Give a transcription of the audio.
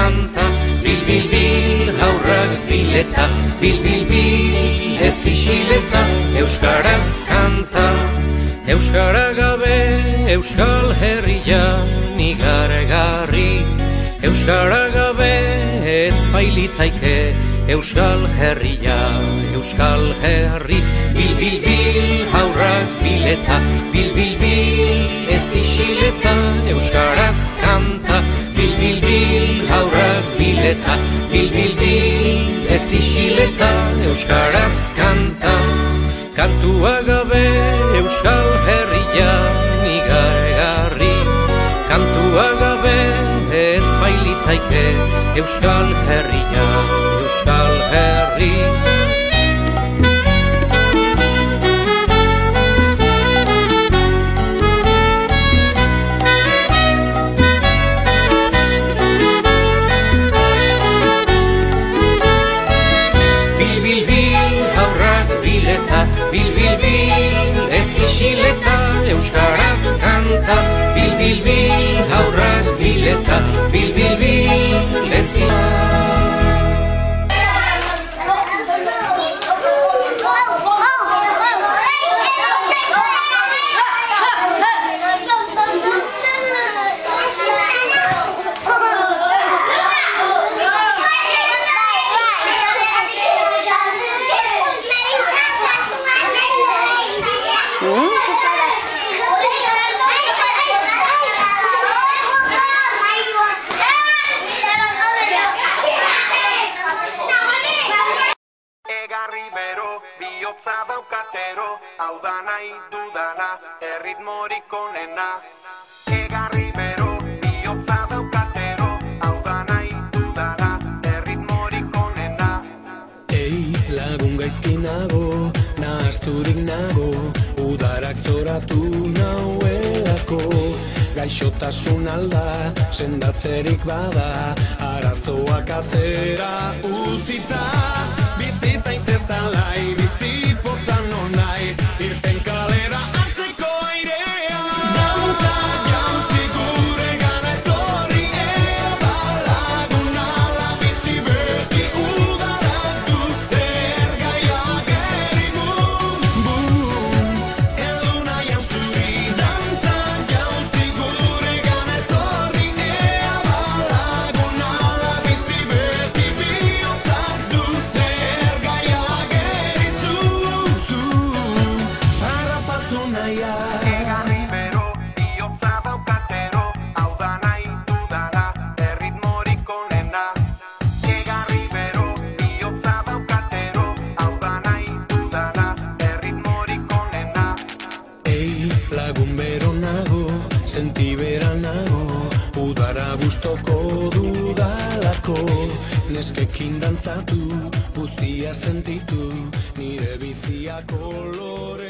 kanta, bil, bil, bil, haurrak bileta, bil, bil, bil, ez isileta, euskaraz kanta. Euskara gabe, euskal herria nigargarri, euskara gabe ez bailitaike, euskal herria, euskal herri. Bil, bil, bil, haurrak bileta, bil, bil, bil, ez isileta, euskaraz kanta. Bil, bil, bil, haurrak bileta, bil, bil, bil, ez isileta, euskaraz kanta. Kantua gabe euskal herria nigargarri, kantua gabe ez bailitaike, euskal herria, euskal herri. Bil, bil, bil, ez isileta, euskaraz kanta. Bil, bil, bil, haurrak bileta, bil, bil, bil, ez isileta. Bihotza daukatero, hau da nahi dudana, erritmorik onena. Egarri bero, bihotza daukatero, hau da nahi dudana, erritmorik onena. Ei, lagun gaizki nago, nahasturik nago, udarak zoratu nauelako. Gaixotasun alda, sendatzerik bada, arazoak atzera utzita. Bizi zaitez alai, bizi pozan onai, irten kalera hartzeko airea. Dantza jauzi gure gana etorri, ea balagun ala bizi beti udarak dute ergaiak erigun. Eduna jauzuri, dantza jauzi gure gana etorri, ea balagun ala bizi beti bihotzak dute. Egarri bero, bihotza daukatero, hau da nahi dudana, erritmorik onena. Egarri bero, bihotza daukatero, hau da nahi dudana, erritmorik onena. Ei, lagun bero nago, senti bera nago, udara gustoko dudalako. Neskekin dantzatu, guztia sentitu, nire bizia kolore.